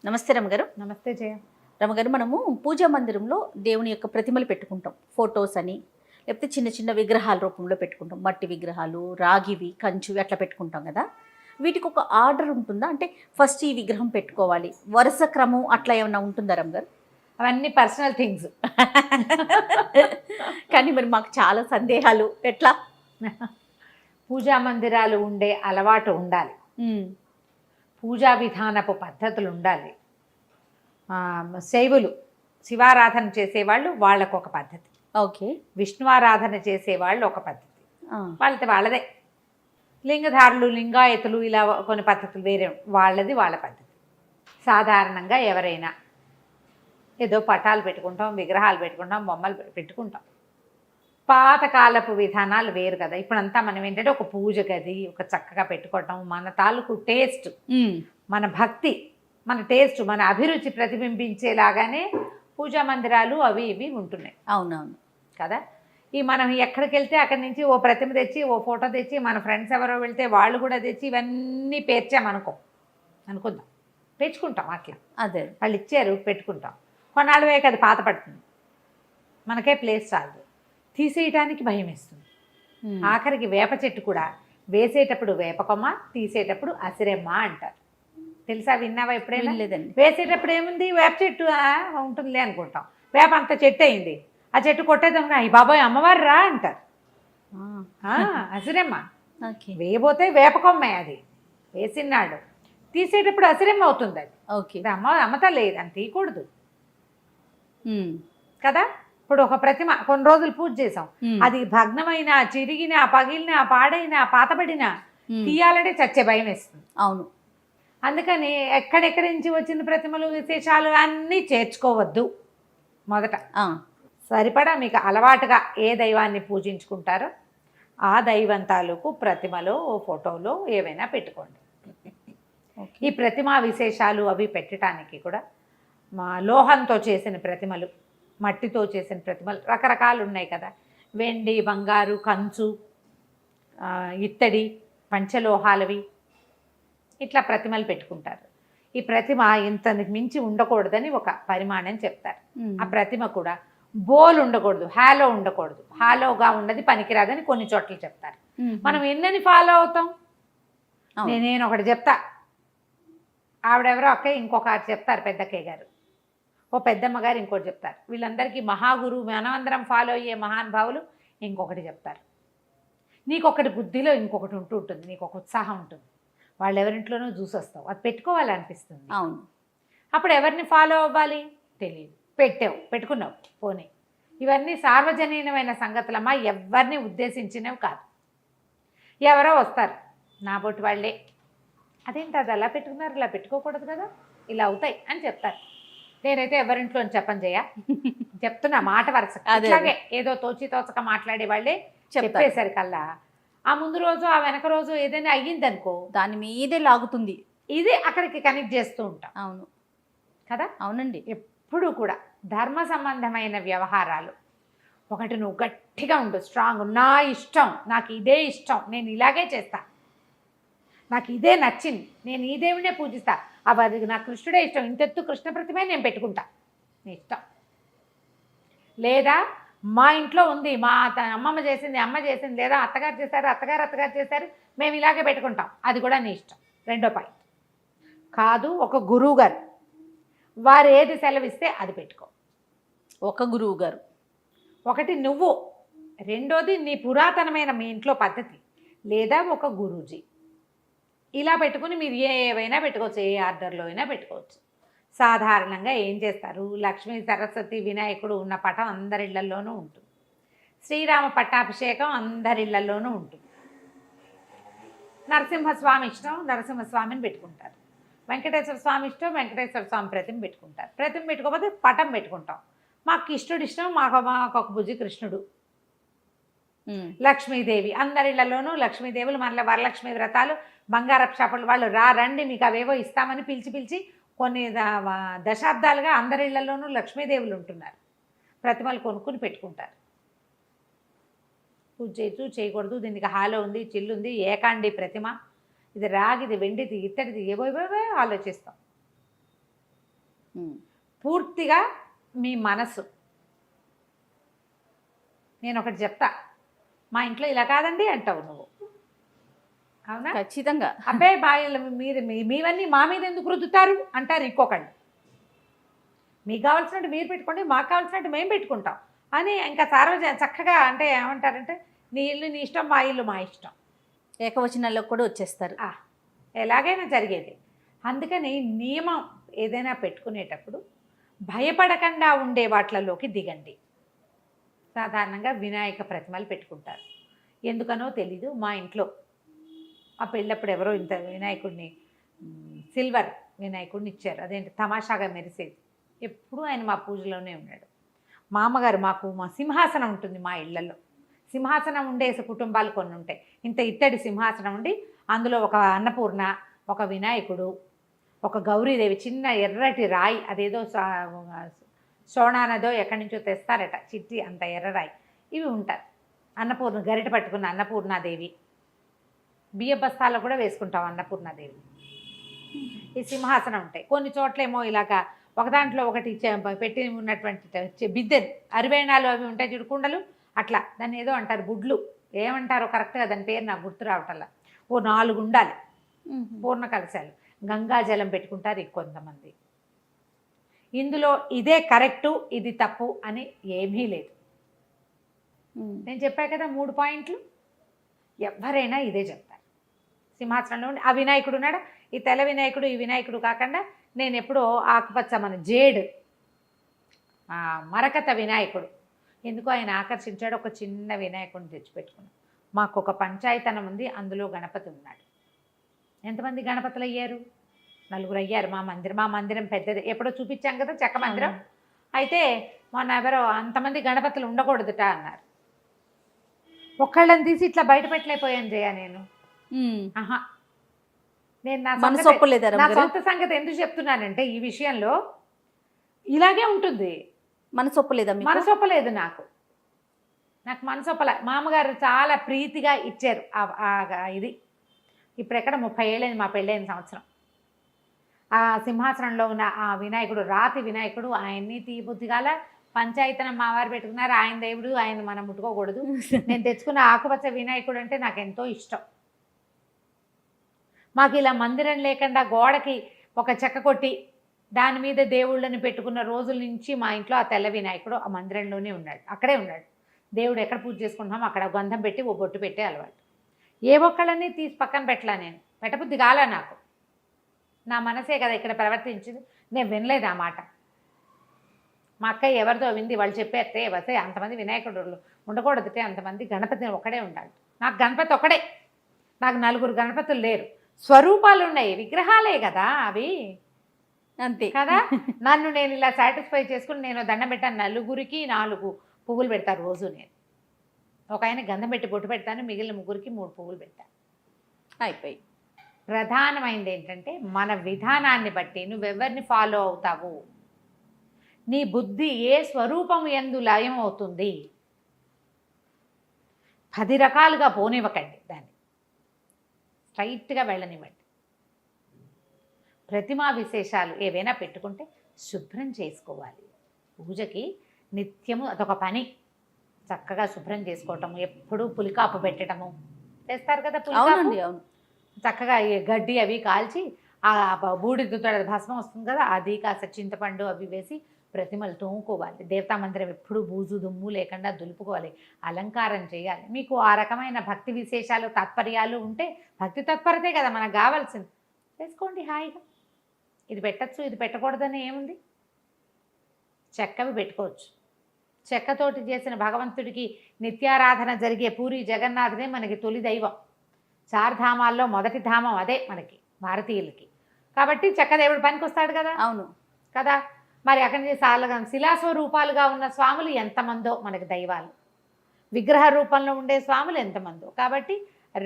నమస్తే రమగారు. నమస్తే జయ. రమగారు, మనము పూజా మందిరంలో దేవుని యొక్క ప్రతిమలు పెట్టుకుంటాం, ఫొటోస్ అని, లేకపోతే చిన్న చిన్న విగ్రహాల రూపంలో పెట్టుకుంటాం. మట్టి విగ్రహాలు, రాగివి, కంచువి అట్లా పెట్టుకుంటాం కదా. వీటికి ఒక ఆర్డర్ ఉంటుందా? అంటే ఫస్ట్ ఈ విగ్రహం పెట్టుకోవాలి, వరుస క్రమం అట్లా ఏమన్నా ఉంటుందా రమగారు? అవన్నీ పర్సనల్ థింగ్స్. కానీ మరి మాకు చాలా సందేహాలు. ఎట్లా? పూజా మందిరాలు ఉండే అలవాటు ఉండాలి, పూజా విధానపు పద్ధతులు ఉండాలి. శైవులు శివారాధన చేసేవాళ్ళు వాళ్ళకు ఒక పద్ధతి, ఓకే, విష్ణువారాధన చేసేవాళ్ళు ఒక పద్ధతి, వాళ్ళదే. లింగధారులు, లింగాయతులు ఇలా కొన్ని పద్ధతులు వేరే, వాళ్ళది వాళ్ళ పద్ధతి. సాధారణంగా ఎవరైనా ఏదో పటాలు పెట్టుకుంటాం, విగ్రహాలు పెట్టుకుంటాం, బొమ్మలు పెట్టుకుంటాం. పాతకాలపు విధానాలు వేరు కదా. ఇప్పుడంతా మనం ఏంటంటే ఒక పూజ గది ఒక చక్కగా పెట్టుకోవటం, మన తాలూకు టేస్ట్, మన భక్తి, మన టేస్ట్, మన అభిరుచి ప్రతిబింబించేలాగానే పూజా మందిరాలు అవి ఇవి ఉంటున్నాయి. అవునవును కదా. ఈ మనం ఎక్కడికి వెళ్తే అక్కడి నుంచి ఓ ప్రతిమ తెచ్చి, ఓ ఫోటో తెచ్చి, మన ఫ్రెండ్స్ ఎవరో వెళ్తే వాళ్ళు కూడా తెచ్చి ఇవన్నీ అనుకుందాం, పెంచుకుంటాం అట్లా. అదే వాళ్ళు ఇచ్చారు పెట్టుకుంటాం. కొన్నాళ్ళు వేయక అది పాత పడుతుంది, మనకే ప్లేస్ చాలదు, తీసేయటానికి భయం వేస్తుంది. ఆఖరికి వేప చెట్టు కూడా వేసేటప్పుడు వేపకొమ్మ, తీసేటప్పుడు అసిరెమ్మ అంటారు. తెలుసా, విన్నావా ఎప్పుడైనా? లేదండి. వేసేటప్పుడు ఏముంది, వేప చెట్టు ఉంటుందిలే అనుకుంటాం. వేప అంత చెట్టు అయింది, ఆ చెట్టు కొట్టేదాం, అయ్యి బాబాయ్ అమ్మవారు రా అంటారు. అసిరెమ్మ. వేయబోతే వేపకొమ్మే, అది వేసినాడు, తీసేటప్పుడు అసిరెమ్మ అవుతుంది. అది ఓకే, అమ్మత లేదు అని తీయకూడదు కదా. ఇప్పుడు ఒక ప్రతిమ కొన్ని రోజులు పూజ చేసాం, అది భగ్నమైన, చిరిగిన, పగిలిన, పాడైన, పాతబడిన తీయాలంటే చచ్చే భయం వేస్తుంది. అవును. అందుకని ఎక్కడెక్కడి నుంచి వచ్చిన ప్రతిమలు, విశేషాలు అన్నీ చేర్చుకోవద్దు. మొదట సరిపడా మీకు అలవాటుగా ఏ దైవాన్ని పూజించుకుంటారో ఆ దైవం తాలూకు ప్రతిమలో, ఫోటోలో ఏవైనా పెట్టుకోండి. ఈ ప్రతిమా విశేషాలు అవి పెట్టడానికి కూడా లోహంతో చేసిన ప్రతిమలు, మట్టితో చేసిన ప్రతిమలు రకరకాలు ఉన్నాయి కదా. వెండి, బంగారు, కంచు, ఇత్తడి, పంచలోహాలవి ఇట్లా ప్రతిమలు పెట్టుకుంటారు. ఈ ప్రతిమ ఇంతకు మించి ఉండకూడదని ఒక పరిమాణం చెప్తారు. ఆ ప్రతిమ కూడా బోల్ ఉండకూడదు, హాలో ఉండకూడదు. హాలోగా ఉన్నది పనికిరాదని కొన్ని చోట్ల చెప్తారు. మనం ఎన్నని ఫాలో అవుతాం? నేను ఒకటి చెప్తా, ఆవిడెవరో అక్కయ్య ఇంకొక చెప్తారు, పెద్దక్కయ్య గారు, ఓ పెద్దమ్మ గారు ఇంకోటి చెప్తారు. వీళ్ళందరికీ మహాగురువు, మనమందరం ఫాలో అయ్యే మహానుభావులు ఇంకొకటి చెప్తారు. నీకొకటి బుద్ధిలో ఇంకొకటి ఉంటుంది, నీకు ఒక ఉత్సాహం ఉంటుంది, వాళ్ళు ఎవరింట్లోనో చూసి వస్తావు, అది పెట్టుకోవాలనిపిస్తుంది. అవును. అప్పుడు ఎవరిని ఫాలో అవ్వాలి తెలియదు, పెట్టుకున్నావు పోనీ. ఇవన్నీ సార్వజనీనమైన సంగతులమ్మా, ఎవరిని ఉద్దేశించినవి కాదు. ఎవరో వస్తారు, నా బొట్టు వాళ్ళే, అదేంటి అది అలా పెట్టుకున్నారు, ఇలా పెట్టుకోకూడదు కదా, ఇలా అవుతాయి అని చెప్తారు. నేనైతే ఎవరింట్లో చెప్పని చెప్తున్నా, మాట వరుస. అలాగే ఏదో తోచక మాట్లాడే వాళ్ళే చెప్పేసరికల్లా ఆ ముందు రోజు, ఆ వెనక రోజు ఏదైనా అయ్యిందనుకో, దాని మీదే లాగుతుంది. ఇది అక్కడికి కనెక్ట్ చేస్తూ ఉంటాం. అవును కదా. అవునండి. ఎప్పుడు కూడా ధర్మ సంబంధమైన వ్యవహారాలు ఒకటి నువ్వు గట్టిగా ఉండు, స్ట్రాంగ్, నా ఇష్టం, నాకు ఇదే ఇష్టం, నేను ఇలాగే చేస్తా, నాకు ఇదే నచ్చింది, నేను ఈ దేవుడినే పూజిస్తా, అది నాకు కృష్ణుడే ఇష్టం, ఇంతెత్తు కృష్ణ ప్రతిమే నేను పెట్టుకుంటా, నీ ఇష్టం. లేదా మా ఇంట్లో ఉంది, మా అమ్మమ్మ చేసింది, అమ్మ చేసింది, లేదా అత్తగారు చేశారు, మేము ఇలాగే పెట్టుకుంటాం, అది కూడా నీ ఇష్టం. రెండో పాయింట్ కాదు, ఒక గురువు గారు వారు ఏది సెలవిస్తే అది పెట్టుకో. ఒక గురువు గారు ఒకటి నువ్వు, రెండోది నీ పురాతనమైన మీ ఇంట్లో పద్ధతి, లేదా ఒక గురూజీ, ఇలా పెట్టుకుని మీరు ఏవైనా పెట్టుకోవచ్చు, ఏ ఆర్డర్లో అయినా పెట్టుకోవచ్చు. సాధారణంగా ఏం చేస్తారు, లక్ష్మీ, సరస్వతి, వినాయకుడు ఉన్న పటం అందరిళ్లలోనూ ఉంటుంది. శ్రీరామ పట్టాభిషేకం అందరిళ్లలోనూ ఉంటుంది. నరసింహస్వామి ఇష్టం, నరసింహస్వామిని పెట్టుకుంటారు. వెంకటేశ్వర స్వామి ఇష్టం, వెంకటేశ్వర స్వామి ప్రతిమ పెట్టుకుంటారు. ప్రతిమ పెట్టుకోకపోతే పటం పెట్టుకుంటాం. మాకు కృష్ణుడు ఇష్టం, మాకు ఒక బుజ్జి కృష్ణుడు. లక్ష్మీదేవి అందరిళ్లలోనూ లక్ష్మీదేవులు, మళ్ళీ వరలక్ష్మి వ్రతాలు, బంగారపు షాపులు వాళ్ళు రండి మీకు అవేవో ఇస్తామని పిలిచి కొన్ని దశాబ్దాలుగా అందరిళ్లలోనూ లక్ష్మీదేవులు ఉంటున్నారు. ప్రతిమలు కొనుక్కుని పెట్టుకుంటారు. పూజ చేయకూడదు, దీనికి హాలో ఉంది, చిల్లు ఉంది, ఏకాండి ప్రతిమ, ఇది రాగిది, వెండిది, ఇత్తడిది, ఏవో ఆలోచిస్తాం. పూర్తిగా మీ మనసు. నేను ఒకటి చెప్తా, మా ఇంట్లో ఇలా కాదండి అంటావు నువ్వు, అవునా? ఖచ్చితంగా. అబ్బాయి బాగా మీరు మీవన్నీ మా మీద ఎందుకు రుద్దుతారు అంటారు ఇంకొకళ్ళు. మీకు కావాల్సినట్టు మీరు పెట్టుకోండి, మాకు కావాల్సినట్టు మేము పెట్టుకుంటాం అని ఇంకా చక్కగా అంటే ఏమంటారంటే, నీ ఇల్లు నీ ఇష్టం, మా ఇల్లు మా ఇష్టం, ఏకవచనాల్లో కూడా వచ్చేస్తారు. ఎలాగైనా జరిగేది. అందుకని నియమం ఏదైనా పెట్టుకునేటప్పుడు భయపడకుండా ఉండే వాటిలలోకి దిగండి. సాధారణంగా వినాయక ప్రతిమలు పెట్టుకుంటారు, ఎందుకనో తెలీదు. మా ఇంట్లో ఆ పెళ్ళప్పుడు ఎవరో ఇంత వినాయకుడిని సిల్వర్ వినాయకుడిని ఇచ్చారు. అదేంటి తమాషాగా మెరిసేది. ఎప్పుడూ ఆయన మా పూజలోనే ఉన్నాడు. మా అమ్మగారు మా సింహాసనం ఉంటుంది మా ఇళ్లలో. సింహాసనం ఉండేసి కుటుంబాలు కొన్ని ఉంటాయి. ఇంత ఇత్తడి సింహాసనం ఉండి అందులో ఒక అన్నపూర్ణ, ఒక వినాయకుడు, ఒక గౌరీదేవి, చిన్న ఎర్రటి రాయి, అదేదో సోనానదో ఎక్కడి నుంచో తెస్తారట, చిట్టి అంత ఎర్రరాయి, ఇవి ఉంటారు. అన్నపూర్ణ గరిట పట్టుకున్న అన్నపూర్ణాదేవి, బియ్య బస్తాల్లో కూడా వేసుకుంటాం అన్నపూర్ణాదేవి. ఈ సింహాసనం ఉంటాయి. కొన్ని చోట్లేమో ఇలాగా ఒక దాంట్లో ఒకటి పెట్టి ఉన్నటువంటి బిద్దెలు, అరివేణాలు అవి ఉంటాయి చూడు, కుండలు, అట్లా దాన్ని ఏదో అంటారు, గుడ్లు ఏమంటారో కరెక్ట్గా దాని పేరు నాకు గుర్తు రావటంలా. ఓ 4 ఉండాలి పూర్ణ కలశాలు. గంగాజలం పెట్టుకుంటారు కొంతమంది. ఇందులో ఇదే కరెక్టు ఇది తప్పు అని ఏమీ లేదు. నేను చెప్పా కదా 3 పాయింట్లు, ఎవరైనా ఇదే చెప్తారు. సింహాసనంలో ఉండి ఆ వినాయకుడు ఉన్నాడా, ఈ తెల్ల వినాయకుడు ఈ వినాయకుడు కాకుండా నేను ఎప్పుడో ఆకుపచ్చ మన జేడు మరకత వినాయకుడు, ఎందుకో ఆయన ఆకర్షించాడు, ఒక చిన్న వినాయకుడిని తెచ్చిపెట్టుకున్నాం. మాకు ఒక పంచాయతనం ఉంది, అందులో గణపతి ఉన్నాడు. ఎంతమంది గణపతులు అయ్యారు? 4 అయ్యారు. మా మందిరం పెద్దది, ఎప్పుడో చూపించాం కదా చెక్క మందిరం. అయితే మొన్న ఎవరో అంతమంది గణపతులు ఉండకూడదుట అన్నారు. ఒక్కళ్ళని తీసి ఇట్లా బయట పెట్టలేకపోయాను జయ నేను. నేను నా సొంత సంగతి ఎందుకు చెప్తున్నానంటే, ఈ విషయంలో ఇలాగే ఉంటుంది. మనసొప్పలేదు నాకు మనసొప్పల. మా అమ్మగారు చాలా ప్రీతిగా ఇచ్చారు ఇది. ఇప్పుడు ఎక్కడ 30 ఏళ్ళైంది మా పెళ్ళైన సంవత్సరం. ఆ సింహాసనంలో ఉన్న ఆ వినాయకుడు, రాతి వినాయకుడు, ఆయన్ని తీబుద్ధిగాల పంచాయతనం మావారు పెట్టుకున్నారు. ఆయన దేవుడు, ఆయన మనం ముట్టుకోకూడదు. నేను తెచ్చుకున్న ఆకుపచ్చ వినాయకుడు అంటే నాకు ఎంతో ఇష్టం. మాకు ఇలా మందిరం లేకుండా గోడకి ఒక చెక్క కొట్టి దాని మీద దేవుళ్ళని పెట్టుకున్న రోజుల నుంచి మా ఇంట్లో ఆ తెల్ల వినాయకుడు ఆ మందిరంలోనే ఉన్నాడు, అక్కడే ఉన్నాడు. దేవుడు ఎక్కడ పూజ చేసుకుంటున్నామో అక్కడ గంధం పెట్టి ఓ బొట్టు పెట్టే అలవాటు. ఏ ఒక్కళ్ళని తీసి పక్కన పెట్టలా, నేను పెట్టబుద్ధి కాలా. నాకు నా మనసే కదా ఇక్కడ ప్రవర్తించింది, నేను వినలేదు ఆ మాట. మా అక్క ఎవరితో వింది, వాళ్ళు చెప్పేస్తే వస్తే అంతమంది వినాయకుడు ఉండకూడదుటే, అంతమంది గణపతి ఒక్కడే ఉండాలి. నాకు గణపతి ఒక్కడే, నాకు 4 గణపతులు లేరు. స్వరూపాలు ఉన్నాయి, విగ్రహాలే కదా అవి, అంతే కదా. నన్ను నేను ఇలా సాటిస్ఫై చేసుకుని నేను దండం పెట్టాను. 4 పువ్వులు పెడతాను రోజు. నేను ఒక ఆయన గంధం పెట్టి బొట్టు పెడతాను, మిగిలిన 3 పువ్వులు పెడతాను, అయిపోయి. ప్రధానమైనది ఏంటంటే మన విధానాన్ని బట్టి నువ్వెవరిని ఫాలో అవుతావు, నీ బుద్ధి ఏ స్వరూపం యందు లయం అవుతుంది. 10 రకాలుగా పోనివ్వకండి, దాన్ని స్ట్రైట్గా వెళ్ళనివ్వండి. ప్రతిమా విశేషాలు ఏవైనా పెట్టుకుంటే శుభ్రం చేసుకోవాలి. పూజకి నిత్యము అదొక పని, చక్కగా శుభ్రం చేసుకోవటము, ఎప్పుడూ పులికాపు పెట్టడము చేస్తారు కదా. పులికాపు చక్కగా గడ్డి అవి కాల్చి ఆ బూడిదతో భస్మం వస్తుంది కదా, అది కాస్త చింతపండు అవి వేసి ప్రతిమలు తోముకోవాలి. దేవతా మందిరం ఎప్పుడు బూజు దుమ్ము లేకుండా దులుపుకోవాలి, అలంకారం చేయాలి. మీకు ఆ రకమైన భక్తి విశేషాలు తాత్పర్యాలు ఉంటే, భక్తి తత్పరతే కదా మనకు కావాల్సింది, చేసుకోండి హాయిగా. ఇది పెట్టచ్చు ఇది పెట్టకూడదని ఏముంది, చెక్కవి పెట్టుకోవచ్చు. చెక్కతోటి చేసిన భగవంతుడికి నిత్యారాధన జరిగే పూరి జగన్నాథుడే మనకి తొలి దైవం. 4 ధామాల్లో మొదటి ధామం అదే మనకి భారతీయులకి. కాబట్టి చెక్కదేవుడు పనికి వస్తాడు కదా. అవును కదా. మరి అక్కడి నుంచి శిలాస్వరూపాలుగా ఉన్న స్వాములు ఎంతమందో మనకి దైవాలు, విగ్రహ రూపంలో ఉండే స్వాములు ఎంతమందో. కాబట్టి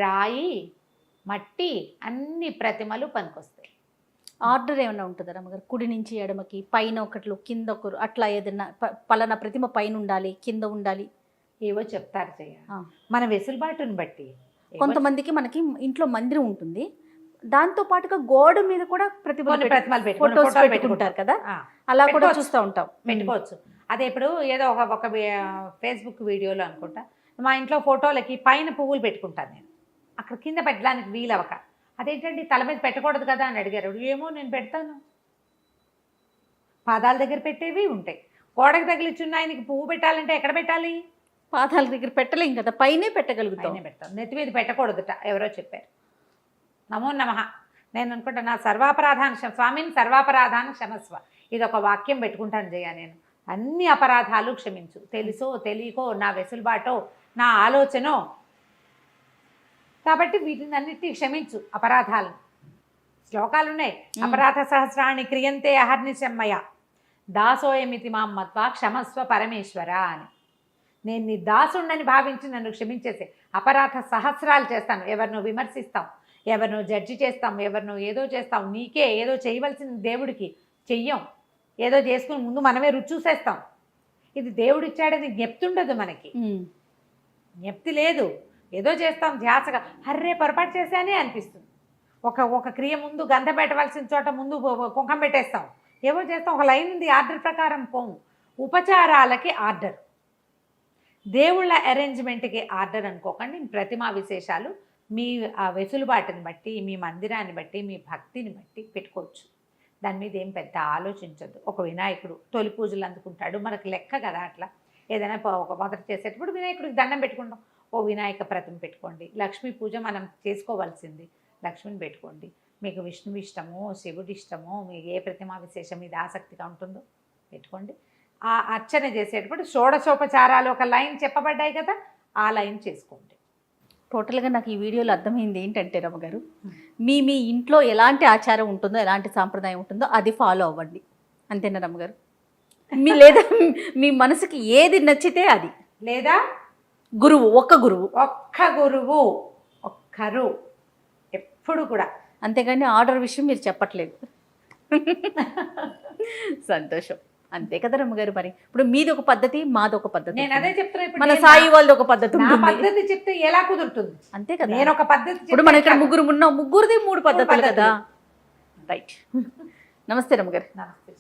రాయి మట్టి అన్ని ప్రతిమలు పనికొస్తాయి. ఆర్డర్ ఏమైనా ఉంటుందా రమ్మగారు? కుడి నుంచి ఎడమకి, పైన ఒకట్లు కింద ఒకరు, అట్లా ఏదైనా పలానా ప్రతిమ పైన ఉండాలి కింద ఉండాలి ఏవో చెప్తారు చేయ, మన వెసులుబాటుని బట్టి. కొంతమందికి మనకి ఇంట్లో మందిరం ఉంటుంది, దాంతో పాటుగా గోడ మీద కూడా కొన్ని ప్రతిమలు ఫోటోస్ పెట్టుకుంటారు కదా, అలా కూడా పెట్టుకోవచ్చు. చూస్తూ ఉంటాం. పెట్టుకోవచ్చు. అదే ఇప్పుడు ఏదో ఒక ఫేస్బుక్ వీడియోలో అనుకుంటా మా ఇంట్లో ఫోటోలకి పైన పువ్వులు పెట్టుకుంటాను నేను, అక్కడ కింద పెట్టడానికి వీలవక. అదేంటండి తల మీద పెట్టకూడదు కదా అని అడిగారు. ఏమో నేను పెడతాను. పాదాల దగ్గర పెట్టేవి ఉంటాయి. గోడకు తగిలిచున్న ఆయనకి పువ్వు పెట్టాలంటే ఎక్కడ పెట్టాలి? పాదాల దగ్గర పెట్టలేం కదా, పైనే పెట్టగలుగుతాం. పైన పెడతాం. నెత్తి మీద పెట్టకూడదుట ఎవరో చెప్పారు. నమో నమః. నేను అనుకుంటా నా సర్వాపరాధాన్ని స్వామిని సర్వాపరాధాన్ని క్షమస్వ, ఇది ఒక వాక్యం పెట్టుకుంటాను జయ. నేను అన్ని అపరాధాలు క్షమించు, తెలుసో తెలియకో, నా వెసులుబాటో, నా ఆలోచనో. కాబట్టి వీటిని అన్నిటినీ క్షమించు అపరాధాలను. శ్లోకాలు ఉన్నాయి. అపరాధ సహస్రాన్ని క్రియంతే అహర్నిశమ్మయ దాసోయమితి మాం మత్వా క్షమస్వ పరమేశ్వర అని. నేను నీ దాసుండని భావించి నన్ను క్షమించేసే. అపరాధ సహస్రాలు చేస్తాను. ఎవరినో విమర్శిస్తాం, ఎవరినో జడ్జి చేస్తాం, ఎవరినో ఏదో చేస్తాం. నీకే ఏదో చేయవలసిన దేవుడికి చెయ్యం. ఏదో చేసుకుని ముందు మనమే రుచి చూసేస్తాం. ఇది దేవుడు ఇచ్చాడని జ్ఞప్తి ఉండదు మనకి. జ్ఞప్తి లేదు. ఏదో చేస్తాం ధ్యాసగా, హర్రే పొరపాటు చేశానే అనిపిస్తుంది. ఒక క్రియ ముందు గంధ పెట్టవలసిన చోట ముందు కుంకం పెట్టేస్తాం. ఏవో చేస్తాం. ఒక లైన్ ఉంది, ఆర్డర్ ప్రకారం పోము. ఉపచారాలకి ఆర్డర్, దేవుళ్ళ అరేంజ్మెంట్కి ఆర్డర్ అనుకోకండి. ప్రతిమా విశేషాలు మీ ఆ వెసులుబాటుని బట్టి, మీ మందిరాన్ని బట్టి, మీ భక్తిని బట్టి పెట్టుకోవచ్చు. దాని మీద ఏం పెద్ద ఆలోచించద్దు. ఒక వినాయకుడు తొలి పూజలు అందుకుంటాడు, మనకు లెక్క కదా. అట్లా ఏదైనా ఒక మొదట చేసేటప్పుడు వినాయకుడికి దండం పెట్టుకుంటాం. ఓ వినాయక ప్రతిమ పెట్టుకోండి. లక్ష్మీ పూజ మనం చేసుకోవాల్సింది, లక్ష్మిని పెట్టుకోండి. మీకు విష్ణువు ఇష్టమో, శివుడి ఇష్టమో, మీకు ఏ ప్రతిమా విశేషం మీద ఆసక్తిగా ఉంటుందో పెట్టుకోండి. ఆ అర్చన చేసేటప్పుడు షోడశోపచారాలు ఒక లైన్ చెప్పబడ్డాయి కదా, ఆ లైన్ చేసుకోండి. టోటల్గా నాకు ఈ వీడియోలో అర్థమైంది ఏంటంటే రమ్మగారు, మీ ఇంట్లో ఎలాంటి ఆచారం ఉంటుందో, ఎలాంటి సాంప్రదాయం ఉంటుందో అది ఫాలో అవ్వండి. అంతేనా రమ్మగారు? లేదా మీ మనసుకి ఏది నచ్చితే అది. లేదా గురువు, ఒక్క గురువు ఒక్కరు ఎప్పుడు కూడా. అంతేగాని ఆర్డర్ విషయం మీరు చెప్పట్లేదు. సంతోషం. అంతే కదా రమ్మగారు. మరి ఇప్పుడు మీది ఒక పద్ధతి, మాది ఒక పద్ధతి. నేను అదే చెప్తున్నా. మన సాయి వాళ్ళది ఒక పద్ధతి. పద్ధతి చెప్తే ఎలా కుదురుతుంది? అంతే కదా. నేను ఒక పద్ధతి, ఇప్పుడు మన ఇక్కడ ముగ్గురు ఉన్నాం, ముగ్గురిది 3 పద్ధతులు కదా. రైట్. నమస్తే రమ్మగారు. నమస్తే.